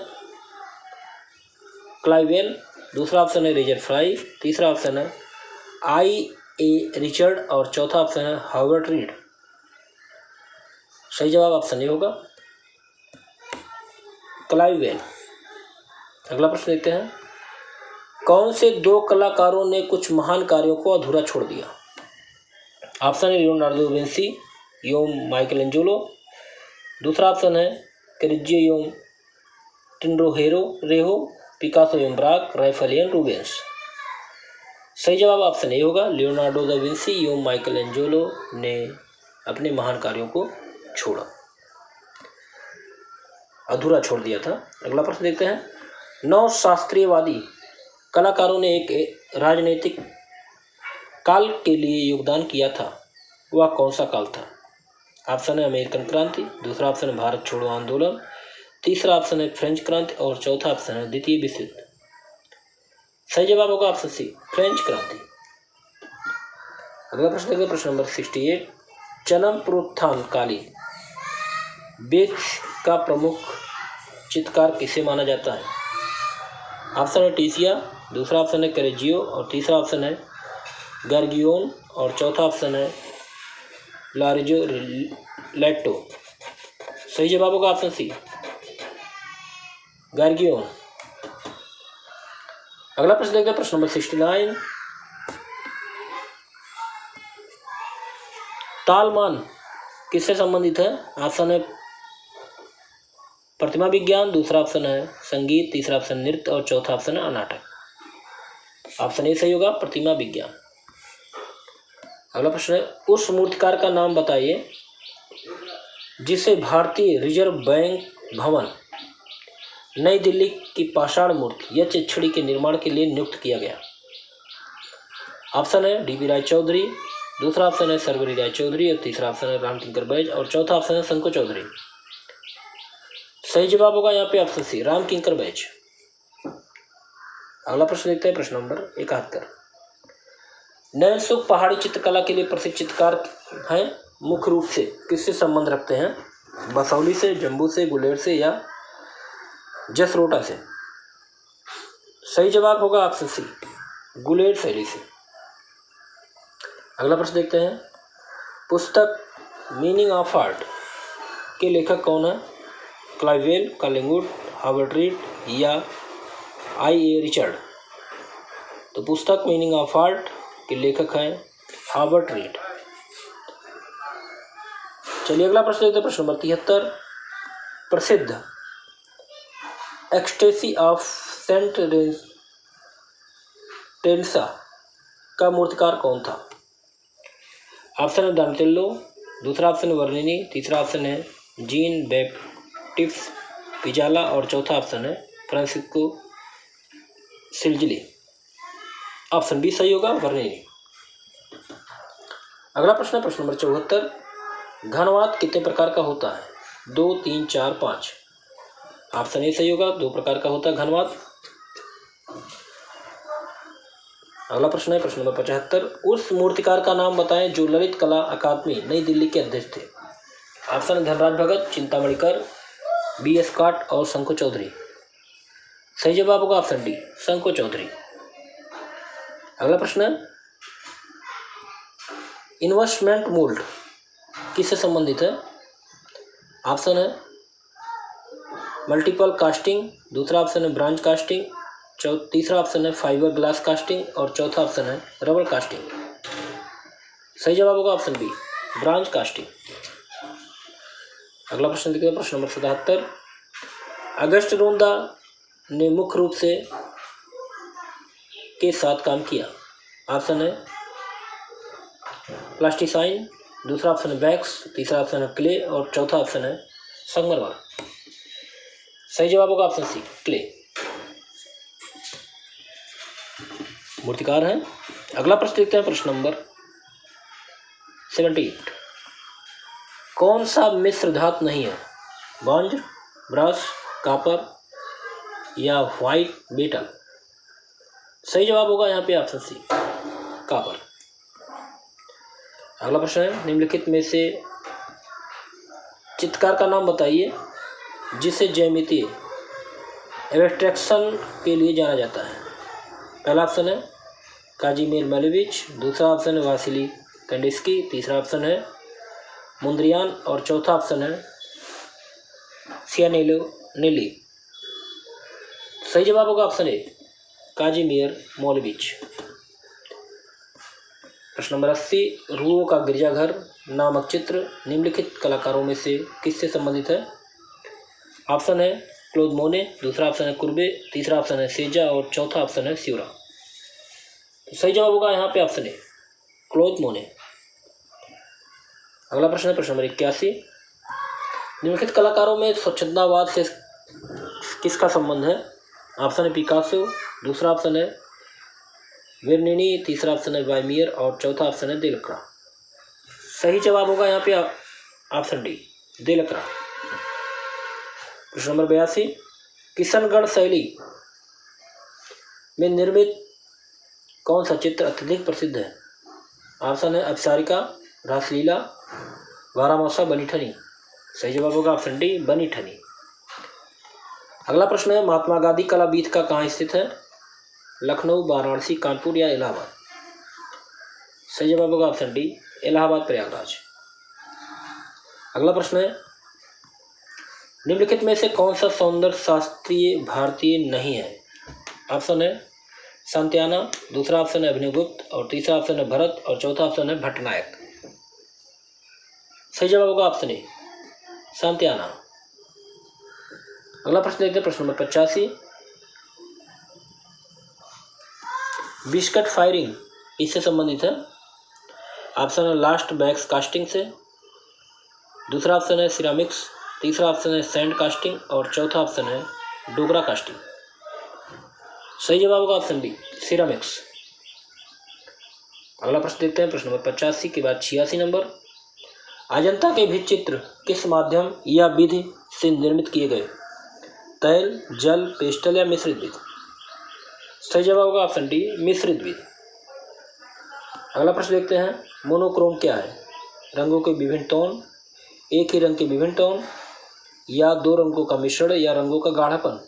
क्लाइवेल, दूसरा ऑप्शन है रिचर्ड फ्राई, तीसरा ऑप्शन है आई.ए. रिचर्ड और चौथा ऑप्शन है हार्वर्ड रीड। सही जवाब ऑप्शन ए होगा, क्लाइवेल। अगला प्रश्न देखते हैं, कौन से दो कलाकारों ने कुछ महान कार्यों को अधूरा छोड़ दिया? ऑप्शन है लियोनार्डो विंसी एवं माइकलएंजेलो, दूसरा ऑप्शन है कैरेजियो एवं टिंडोरेहो, पिकासो एवं ब्राक, राफेल एवं रूबेंस। सही जवाब ऑप्शन ए होगा, लियोनार्डो दा विंसी एवं माइकलएंजेलो ने अपने महान कार्यों को छोड़ा, अधूरा छोड़ दिया था। अगला प्रश्न देखते हैं, नव शास्त्रीयवादी कलाकारों ने एक राजनीतिक काल के लिए योगदान किया था, वह कौन सा काल था? ऑप्शन है अमेरिकन क्रांति, दूसरा ऑप्शन है भारत छोड़ो आंदोलन, तीसरा ऑप्शन है फ्रेंच क्रांति और चौथा ऑप्शन है द्वितीय विश्व युद्ध। सही जवाब होगा ऑप्शन सी, फ्रेंच क्रांति। अगला प्रश्न देखते हैं, प्रश्न नंबर 68। चरम पुनरुत्थान कालीन बेक्स का प्रमुख चित्रकार किसे माना जाता है? ऑप्शन है टीसिया, दूसरा ऑप्शन है कैरेजियो और तीसरा ऑप्शन है गार्गियोन और चौथा ऑप्शन है लारिजो लेटो। सही जवाब होगा ऑप्शन सी, गार्गियोन। अगला प्रश्न देखते हैं, प्रश्न नंबर 69। तालमान किससे संबंधित है? ऑप्शन है प्रतिमा विज्ञान, दूसरा ऑप्शन है संगीत, तीसरा ऑप्शन नृत्य और चौथा ऑप्शन है नाटक। ऑप्शन ए सही होगा, प्रतिमा विज्ञान। अगला प्रश्न है, उस मूर्तिकार का नाम बताइए जिसे भारतीय रिजर्व बैंक भवन नई दिल्ली की पाषाण मूर्ति या छड़ी के निर्माण के लिए नियुक्त किया गया। ऑप्शन है डीबी राय चौधरी, दूसरा ऑप्शन है सर्वरी राय चौधरी और तीसरा ऑप्शन है रामकिंकर बैज और चौथा ऑप्शन है शंकु चौधरी। सही जवाब होगा यहाँ पे ऑप्शन सी, रामकिंकर बैज। अगला प्रश्न देखते हैं, प्रश्न नंबर 71। नैन सुख पहाड़ी चित्रकला के लिए प्रसिद्ध चित्रकार हैं, मुख्य रूप से किससे संबंध रखते हैं? बसौली से, जम्बू से, गुलेर से या जसरोटा से? सही जवाब होगा ऑप्शन सी, गुलेर शैली से। अगला प्रश्न देखते हैं, पुस्तक मीनिंग ऑफ आर्ट के लेखक कौन है? क्लाइवेल, कलिंगवुड, हार्वर्ड रीड या आई.ए. रिचर्ड? तो पुस्तक मीनिंग ऑफ आर्ट के लेखक हैं हार्वर्ड रीड। चलिए अगला प्रश्न देखते हैं, प्रश्न नंबर 73। प्रसिद्ध एक्सटेसी ऑफ सेंट टेरेसा का मूर्तिकार कौन था? ऑप्शन है डॉनटेल्लो, दूसरा ऑप्शन है वर्निनी, तीसरा ऑप्शन है जीन बैप्टिस्ट पिजाला और चौथा ऑप्शन है फ्रांसिस्को सिल्जिली। ऑप्शन बी सही होगा, वर्निनी। अगला प्रश्न है, प्रश्न नंबर 74। घनवात कितने प्रकार का होता है? 2, 3, 4, 5? ऑप्शन ए सही होगा, 2 प्रकार का होता है घनवात। अगला प्रश्न है, प्रश्न नंबर 75। उस मूर्तिकार का नाम बताएं जो ललित कला अकादमी नई दिल्ली के अध्यक्ष थे। ऑप्शन है धनराज भगत, चिंतामणि कर, बी एस काट और शंकु चौधरी। सही जवाब होगा ऑप्शन डी, शंकु चौधरी। अगला प्रश्न है, इन्वेस्टमेंट मोल्ड किससे संबंधित है? ऑप्शन है मल्टीपल कास्टिंग, दूसरा ऑप्शन है ब्रांच कास्टिंग, तीसरा ऑप्शन है फाइबर ग्लास कास्टिंग और चौथा ऑप्शन है रबर कास्टिंग। सही जवाब होगा ऑप्शन बी, ब्रांच कास्टिंग। अगला प्रश्न देखते हैं, प्रश्न नंबर 77। अगस्ट रोंदा ने मुख्य रूप से के साथ काम किया। ऑप्शन है प्लास्टिसाइन, दूसरा ऑप्शन है वैक्स, तीसरा ऑप्शन है क्ले और चौथा ऑप्शन है संगमरमर। सही जवाब होगा ऑप्शन सी, क्ले। मूर्तिकार हैं। अगला प्रश्न देखते हैं, प्रश्न नंबर 78। कौन सा मिश्र धातु नहीं है? ब्रॉन्ज, ब्रास, कॉपर या व्हाइट मेटल? सही जवाब होगा यहाँ पे ऑप्शन सी, कॉपर। अगला प्रश्न है, निम्नलिखित में से चित्रकार का नाम बताइए जिसे ज्यामितीय एब्स्ट्रैक्शन के लिए जाना जाता है। पहला ऑप्शन है काजीमिर मालेविच, दूसरा ऑप्शन है वासिली कैंडिस्की, तीसरा ऑप्शन है मुंद्रियान और चौथा ऑप्शन है सियानेली। सही जवाब होगा ऑप्शन ए, काजीमिर मालेविच। प्रश्न नंबर 80। रूओ का गिरजाघर नामक चित्र निम्नलिखित कलाकारों में से किससे संबंधित है? ऑप्शन है क्लोद मोने, दूसरा ऑप्शन है कुर्बे, तीसरा ऑप्शन है सेजा और चौथा ऑप्शन है स्यूरा। तो सही जवाब होगा यहाँ पे ऑप्शन है क्लोद मोने। अगला प्रश्न है, प्रश्न नंबर 81। निम्नलिखित कलाकारों में स्वच्छंदतावाद से किसका संबंध है? ऑप्शन है पिकासो, दूसरा ऑप्शन है वेर्निनी, तीसरा ऑप्शन है वाइमियर और चौथा ऑप्शन है देलक्रा। सही जवाब होगा यहाँ पे ऑप्शन डी, देलक्रा। प्रश्न नंबर 82। किशनगढ़ शैली में निर्मित कौन सा चित्र अत्यधिक प्रसिद्ध है? ऑप्शन है अप्सारिका, रासलीला, बारामौसा बनीठनी। सही जवाब होगा ऑप्शन डी बनीठनी। अगला प्रश्न है महात्मा गांधी कला वीथका कहाँ स्थित है? लखनऊ, वाराणसी, कानपुर या इलाहाबाद? सही जवाब होगा ऑप्शन डी इलाहाबाद प्रयागराज। अगला प्रश्न है निम्नलिखित में से कौन सा सौंदर्य शास्त्रीय भारतीय नहीं है? ऑप्शन है शांत्याना, दूसरा ऑप्शन है अभिनवगुप्त और तीसरा ऑप्शन है भरत और चौथा ऑप्शन है भट्टनायक। सही जवाब होगा ऑप्शन ए शांत्याना। अगला प्रश्न देखते हैं प्रश्न नंबर 85। बिस्कट फायरिंग इससे संबंधित है। ऑप्शन है लास्ट बैक्स कास्टिंग से, दूसरा ऑप्शन है सिरामिक्स, तीसरा ऑप्शन है सैंड कास्टिंग और चौथा ऑप्शन है डोगरा कास्टिंग। सही जवाब होगा ऑप्शन डी सिरामिक्स। अगला प्रश्न देखते हैं प्रश्न नंबर 85 के बाद 86 नंबर। अजंता के भित्ति चित्र किस माध्यम या विधि से निर्मित किए गए? तैल, जल, पेस्टल या मिश्रित विधि? सही जवाब होगा ऑप्शन डी मिश्रित विधि। अगला प्रश्न देखते हैं मोनोक्रोम क्या है? रंगों के विभिन्न टोन, एक ही रंग के विभिन्न टोन या दो रंगों का मिश्रण या रंगों का गाढ़ापन?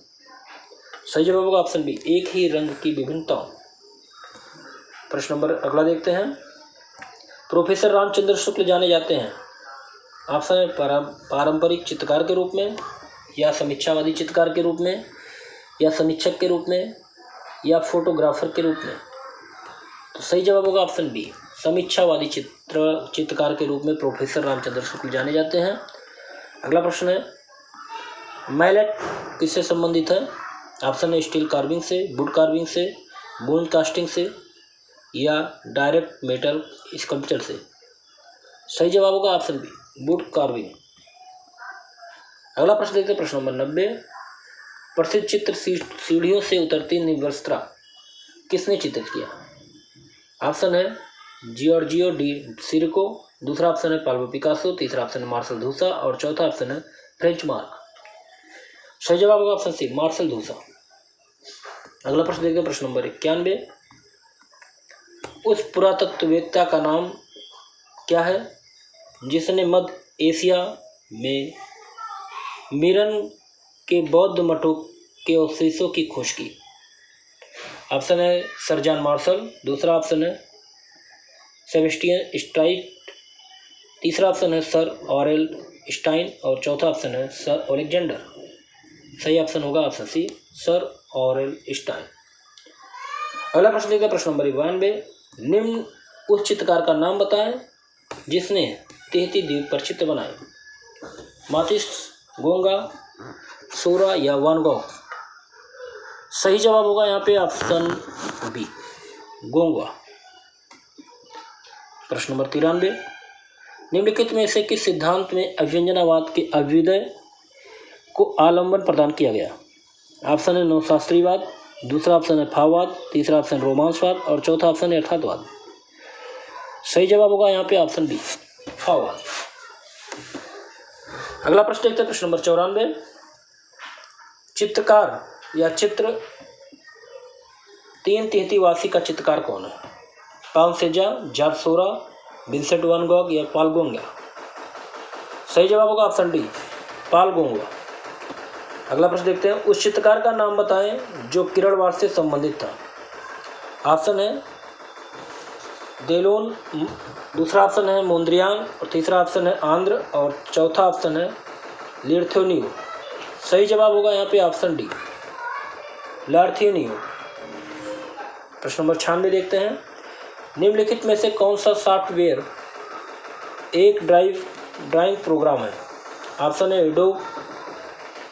सही जवाब होगा ऑप्शन बी एक ही रंग की विभिन्न टोन। प्रश्न नंबर अगला देखते हैं प्रोफेसर रामचंद्र शुक्ल जाने जाते हैं। ऑप्शन है पारंपरिक चित्रकार के रूप में या समीक्षावादी चित्रकार के रूप में या समीक्षक के रूप में या फोटोग्राफर के रूप में? तो सही जवाब होगा ऑप्शन बी समीक्षावादी चित्रकार के रूप में प्रोफेसर रामचंद्र शुक्ल जाने जाते हैं। अगला प्रश्न है मैलेट किससे संबंधित है? ऑप्शन है स्टील कार्विंग से, वुड कार्विंग से, बोन कास्टिंग से या डायरेक्ट मेटल स्कल्पचर से? सही जवाब होगा ऑप्शन बी वुड कार्विंग। अगला प्रश्न देखते हैं प्रश्न नंबर 90। प्रसिद्ध चित्र सीढ़ियों से उतरती निर्वस्त्रा किसने चित्रित किया? ऑप्शन है जियोर्जियो डी सिरको, दूसरा ऑप्शन है पाब्लो पिकासो, तीसरा ऑप्शन है मार्शल धूसा और चौथा ऑप्शन है फ्रेंच मार्क। सही जवाब होगा ऑप्शन सी मार्शल धूसा। अगला प्रश्न देखते हैं प्रश्न नंबर 91। उस पुरातत्ववेत्ता का नाम क्या है जिसने मध्य एशिया में मिरन के बौद्ध मठों के अवशेषों की खोज की? ऑप्शन है सर जॉन मार्शल, दूसरा ऑप्शन है सेबेस्टियन स्ट्राइट, तीसरा ऑप्शन है सर ऑरेल स्टाइन और चौथा ऑप्शन है सर ओलेक्जेंडर। सही ऑप्शन होगा option C sir Aurel Stein. अगला प्रश्न देखते हैं प्रश्न नंबर 92। निम्न उस चित्रकार का नाम बताएं जिसने 33 द्वीप पर चित्र बनाए? मातिस, गोंगा, सोरा या वान गॉग? सही जवाब होगा यहाँ पे ऑप्शन बी गोंगा। प्रश्न नंबर 93। निम्नलिखित में से किस सिद्धांत में अभिव्यंजनावाद के अभ्युदय को आलंबन प्रदान किया गया? ऑप्शन है नवशास्त्रीवाद, दूसरा ऑप्शन है भाववाद, तीसरा ऑप्शन रोमांसवाद और चौथा ऑप्शन है यथार्थवाद। सही जवाब होगा यहाँ पे ऑप्शन बी भाववाद। अगला प्रश्न देखते हैं प्रश्न नंबर 94। चित्रकार या चित्र 333 वासी का चित्रकार कौन है? पाल सेजा, जॉर्ज सोरा, विंसेंट वान गॉग या पाल गोंगा? सही जवाब होगा ऑप्शन डी पाल गोंगा। अगला प्रश्न देखते हैं उस चित्रकार का नाम बताएं जो किरणवाद से संबंधित था? ऑप्शन है देलोन, दूसरा ऑप्शन है मोन्द्रियान और तीसरा ऑप्शन है आंध्र और चौथा ऑप्शन है लिर्थ्योनियो। सही जवाब होगा यहाँ पे ऑप्शन डी लार्थ्योनियो। प्रश्न नंबर 96 देखते हैं निम्नलिखित में से कौन सा सॉफ्टवेयर एक ड्राइंग प्रोग्राम है? ऑप्शन है एडोब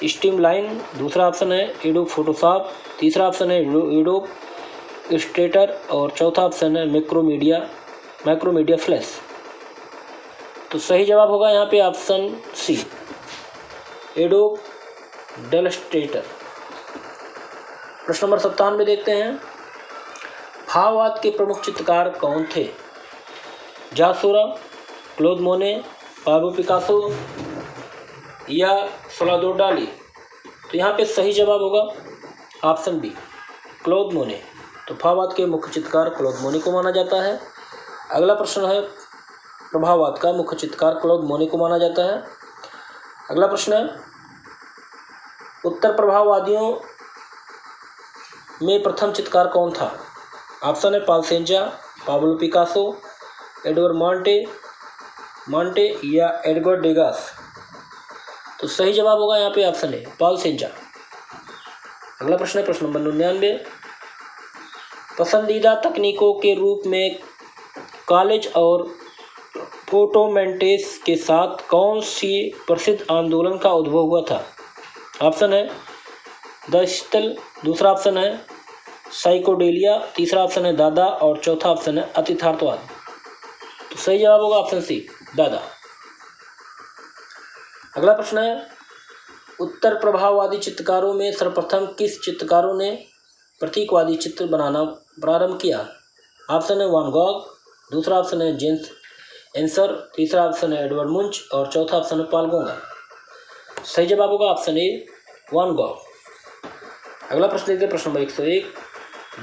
स्ट्रीमलाइन, दूसरा ऑप्शन है एडोब फोटोशॉप, तीसरा ऑप्शन है एडोब इलस्ट्रेटर और चौथा ऑप्शन है मैक्रोमीडिया फ्लैश। तो सही जवाब होगा यहाँ पे ऑप्शन सी एडोब इलस्ट्रेटर। प्रश्न नंबर 97 देखते हैं भाववाद के प्रमुख चित्रकार कौन थे? जॉर्ज सोरा, क्लोद मोने, पाब्लो पिकासो या सल्वादोर डाली? तो यहाँ पे सही जवाब होगा ऑप्शन बी क्लोद मोने। तो भाववाद के मुख्य चित्रकार क्लोद मोने को माना जाता है। अगला प्रश्न है प्रभाववाद का मुख्य चित्रकार क्लॉद मोने को माना जाता है। अगला प्रश्न है, उत्तर प्रभाववादियों में प्रथम चित्रकार कौन था? ऑप्शन है Paul Cezanne, Pablo Picasso, Edouard Manet या एडगर डेगास। तो सही जवाब होगा यहाँ पे ऑप्शन है पॉल सेंजा। अगला प्रश्न है प्रश्न नंबर 99, पसंदीदा तकनीकों के रूप में कॉलेज और फोटोमेंटेस के साथ कौन सी प्रसिद्ध आंदोलन का उद्भव हुआ था? ऑप्शन है द स्टिल, दूसरा ऑप्शन है साइकोडेलिया, तीसरा ऑप्शन है दादा और चौथा ऑप्शन है अतिथार्थवाद। तो सही जवाब होगा ऑप्शन सी दादा। अगला प्रश्न है, उत्तर प्रभाववादी चित्रकारों में सर्वप्रथम किस चित्रकारों ने प्रतीकवादी चित्र बनाना प्रारंभ किया? ऑप्शन है वान गॉग, दूसरा ऑप्शन है जेम्स एंसर, तीसरा ऑप्शन है एडवर्ड मुंच और चौथा ऑप्शन है पॉल गोंगा। सही जवाब होगा ऑप्शन ए वान गॉग। अगला प्रश्न देखते हैं प्रश्न नंबर 101,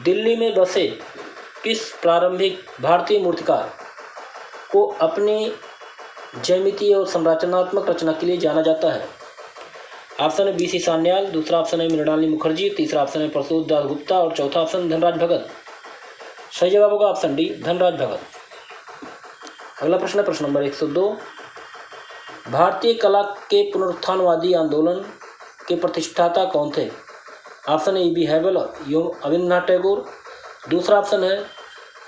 दिल्ली में बसे किस प्रारंभिक भारतीय मूर्तिकार को अपनी ज्यामितीय और संरचनात्मक रचना के लिए जाना जाता है? ऑप्शन है बीसी सान्याल, दूसरा ऑप्शन है मृणालिनी मुखर्जी, तीसरा ऑप्शन है प्रसून दास गुप्ता और चौथा ऑप्शन धनराज भगत। सही जवाब होगा ऑप्शन डी धनराज भगत। अगला प्रश्न है प्रश्न नंबर 102, भारतीय कला के पुनरुत्थानवादी आंदोलन के प्रतिष्ठाता कौन थे? ऑप्शन है ई.बी. हैवल एवं अविन्द्रनाथ टैगोर, दूसरा ऑप्शन है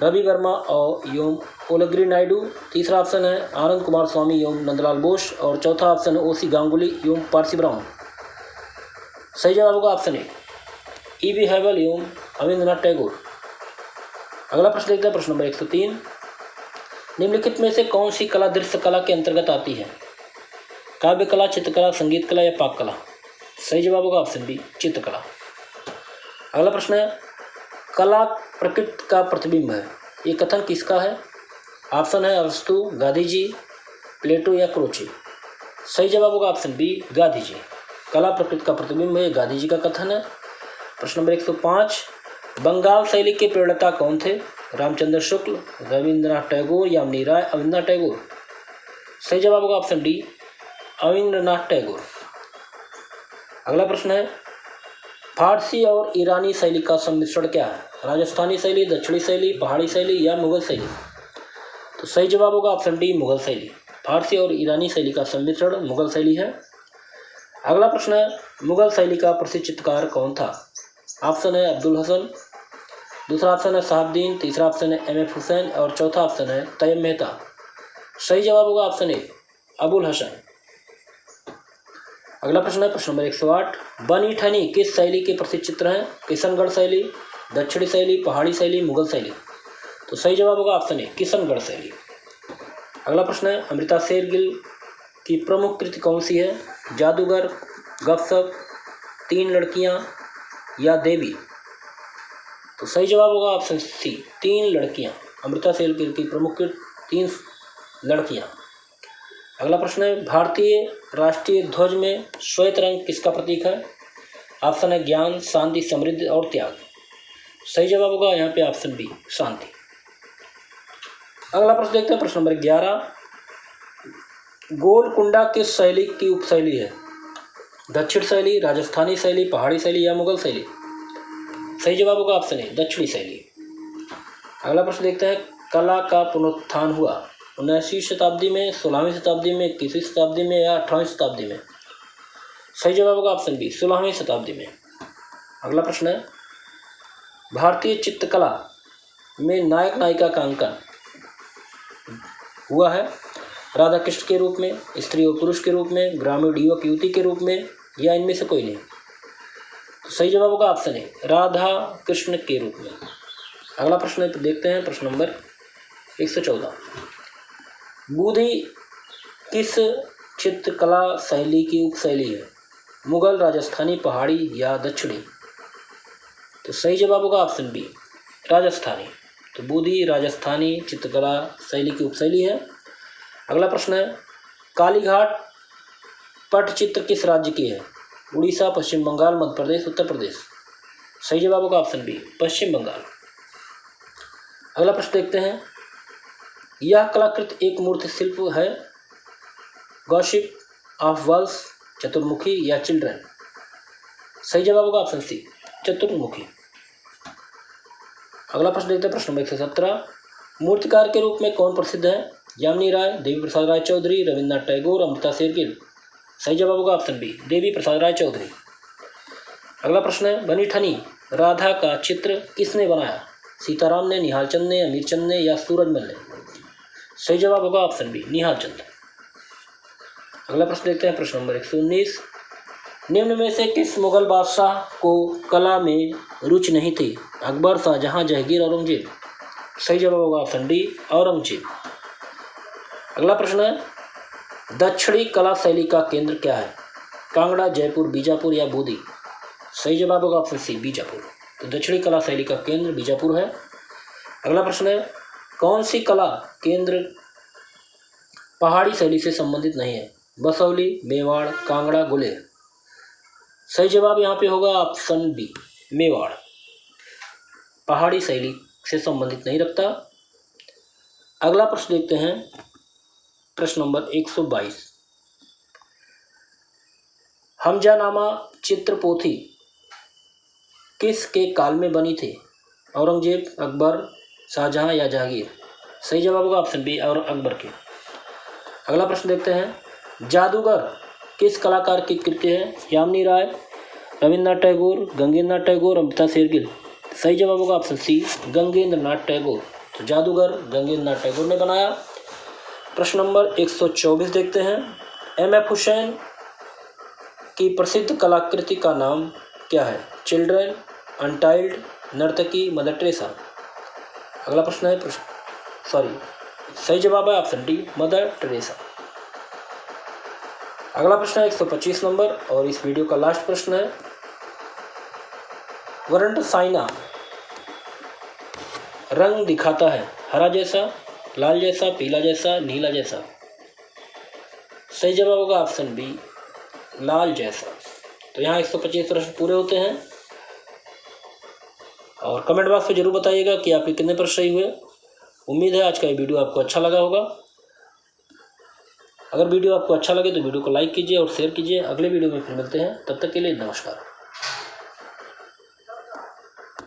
रवि वर्मा और एवं ओलगिरी नायडू, तीसरा ऑप्शन है आनंद कुमार स्वामी एवं नंदलाल बोस और चौथा ऑप्शन है ओसी गांगुली एवं पारसी ब्राउन। सही जवाब होगा ऑप्शन ए ई.बी. हैवल एवं अविन्द्रनाथ टैगोर। अगला प्रश्न देखते हैं प्रश्न नंबर 103, निम्नलिखित में से कौन सी कला दृश्य कला के अंतर्गत आती है? काव्य कला, चित्रकला, संगीत कला या पाक कला? सही जवाब होगा ऑप्शन बी चित्रकला। अगला प्रश्न है, कला प्रकृति का प्रतिबिंब है, ये कथन किसका है? ऑप्शन है अरस्तु, गांधी जी, प्लेटो या क्रोचे। सही जवाब होगा ऑप्शन बी गांधी जी। कला प्रकृति का प्रतिबिंब है, गांधी जी का कथन है। प्रश्न नंबर 105, बंगाल शैली के प्रणेता कौन थे? रामचंद्र शुक्ल, रविंद्रनाथ टैगोर या अवनी राय, अविन्द्रनाथ टैगोर। सही जवाब होगा ऑप्शन डी अविन्द्रनाथ टैगोर। अगला प्रश्न है, फारसी और ईरानी शैली का सम्मिश्रण क्या है? राजस्थानी शैली, दक्षिणी शैली, पहाड़ी शैली या मुगल शैली? तो सही जवाब होगा ऑप्शन डी मुगल शैली। फारसी और ईरानी शैली का सम्मिश्रण मुगल शैली है। अगला प्रश्न है, मुगल शैली का प्रसिद्ध चित्रकार कौन था? ऑप्शन है अब्दुल हसन, दूसरा ऑप्शन है शहाबुद्दीन, तीसरा ऑप्शन है एम.एफ. हुसैन और चौथा ऑप्शन है तैयब मेहता। सही जवाब होगा ऑप्शन ए अबुल हसन। अगला प्रश्न है प्रश्न नंबर 108, बनी ठनी किस शैली के प्रसिद्ध चित्र हैं? किशनगढ़ शैली, दक्षिणी शैली, पहाड़ी शैली, मुगल शैली? तो सही जवाब होगा ऑप्शन ए किशनगढ़ शैली। अगला प्रश्न है, अमृता शेरगिल की प्रमुख कृति कौन सी है? जादूगर, गपशप, तीन लड़कियां या देवी? तो सही जवाब होगा ऑप्शन सी तीन लड़कियां। अमृता शेरगिल की प्रमुख कृति तीन लड़कियां। अगला प्रश्न है, भारतीय राष्ट्रीय ध्वज में श्वेत रंग किसका प्रतीक है? ऑप्शन है ज्ञान, शांति, समृद्धि और त्याग। सही जवाब होगा यहाँ पे ऑप्शन बी शांति। अगला प्रश्न देखते हैं प्रश्न नंबर 11, गोलकुंडा किस शैली की उपशैली है? दक्षिण शैली, राजस्थानी शैली, पहाड़ी शैली या मुगल शैली? सही जवाब होगा ऑप्शन ए दक्षिणी शैली। अगला प्रश्न देखते हैं, कला का पुनरुत्थान हुआ 19वीं शताब्दी में, 16वीं शताब्दी में, 21वीं शताब्दी में या 18वीं शताब्दी में? सही जवाब होगा ऑप्शन बी 16वीं शताब्दी में। अगला प्रश्न है, भारतीय चित्रकला में नायक नायिका का अंकन हुआ है राधा कृष्ण के रूप में, स्त्री और पुरुष के रूप में, ग्रामीण युवक युवती के रूप में या इनमें से कोई नहीं? तो सही जवाब होगा ऑप्शन ए राधा कृष्ण के रूप में। अगला प्रश्न देखते हैं प्रश्न नंबर 114, बूंदी किस चित्रकला शैली की उपशैली है? मुगल, राजस्थानी, पहाड़ी या दक्षिणी? तो सही जवाब होगा ऑप्शन बी राजस्थानी। तो बूंदी राजस्थानी चित्रकला शैली की उपशैली है। अगला प्रश्न है, कालीघाट पटचित्र किस राज्य की है? उड़ीसा, पश्चिम बंगाल, मध्य प्रदेश, उत्तर प्रदेश? सही जवाब होगा ऑप्शन बी पश्चिम बंगाल। अगला प्रश्न देखते हैं, यह कलाकृति एक मूर्ति शिल्प है। गॉसिप ऑफ वॉल्स, चतुर्मुखी या चिल्ड्रन। सही जवाब होगा ऑप्शन सी, चतुर्मुखी। अगला प्रश्न देखते हैं, प्रश्न नंबर 117। मूर्तिकार के रूप में कौन प्रसिद्ध है? यामिनी राय, देवी प्रसाद राय चौधरी, रविन्द्रनाथ टैगोर, अमृता शेरगिल। सही जवाब होगा ऑप्शन बी, देवी प्रसाद राय चौधरी। अगला प्रश्न है, बनी ठनी राधा का चित्र किसने बनाया? सीताराम ने, निहाल चंद ने, अमीर चंद ने या सूरजमल ने। सही जवाब होगा ऑप्शन बी, निहाल चंद। अगला प्रश्न देखते हैं, प्रश्न नंबर 119। निम्न में से किस मुगल बादशाह को कला में रुचि नहीं थी? अकबर, शाहजहां, जहांगीर, औरंगजेब। सही जवाब होगा ऑप्शन डी, औरंगजेब। अगला प्रश्न है, दक्षिणी कला शैली का केंद्र क्या है? कांगड़ा, जयपुर, बीजापुर या बूंदी। सही जवाब होगा ऑप्शन सी, बीजापुर। तो दक्षिणी कला शैली का केंद्र बीजापुर है। अगला प्रश्न है, कौन सी कला केंद्र पहाड़ी शैली से संबंधित नहीं है? बसौली, मेवाड़, कांगड़ा, गुलेर। सही जवाब यहाँ पे होगा ऑप्शन बी, मेवाड़। पहाड़ी शैली से संबंधित नहीं रखता। अगला प्रश्न देखते हैं, प्रश्न नंबर 122। हमजानामा चित्र पोथी किसके काल में बनी थी? औरंगजेब, अकबर, शाहजहां या जहांगीर। सही जवाब होगा ऑप्शन बी, और अकबर के। अगला प्रश्न देखते हैं, जादूगर किस कलाकार की कृति है? यामिनी राय, रविन्द्रनाथ टैगोर, गंगेंद्रनाथ टैगोर, अमृता शेरगिल। सही जवाब होगा ऑप्शन सी, गंगेंद्रनाथ टैगोर। तो जादूगर गंगेंद्रनाथ टैगोर ने बनाया। प्रश्न नंबर 124 देखते हैं, M.F. हुसैन की प्रसिद्ध कलाकृति का नाम क्या है? चिल्ड्रन, अनटाइल्ड, नर्तकी, मदर टेरेसा। अगला प्रश्न है, सही जवाब है ऑप्शन डी, मदर टेरेसा। अगला प्रश्न है 125 नंबर, और इस वीडियो का लास्ट प्रश्न है, वर्णसाइना रंग दिखाता है? हरा जैसा, लाल जैसा, पीला जैसा, नीला जैसा। सही जवाब होगा ऑप्शन बी, लाल जैसा। तो यहाँ 125 प्रश्न पूरे होते हैं, और कमेंट बॉक्स में जरूर बताइएगा कि आपके कितने प्रश्न सही हुए। उम्मीद है आज का ये वीडियो आपको अच्छा लगा होगा। अगर वीडियो आपको अच्छा लगे तो वीडियो को लाइक कीजिए और शेयर कीजिए। अगले वीडियो में फिर मिलते हैं, तब तक के लिए नमस्कार।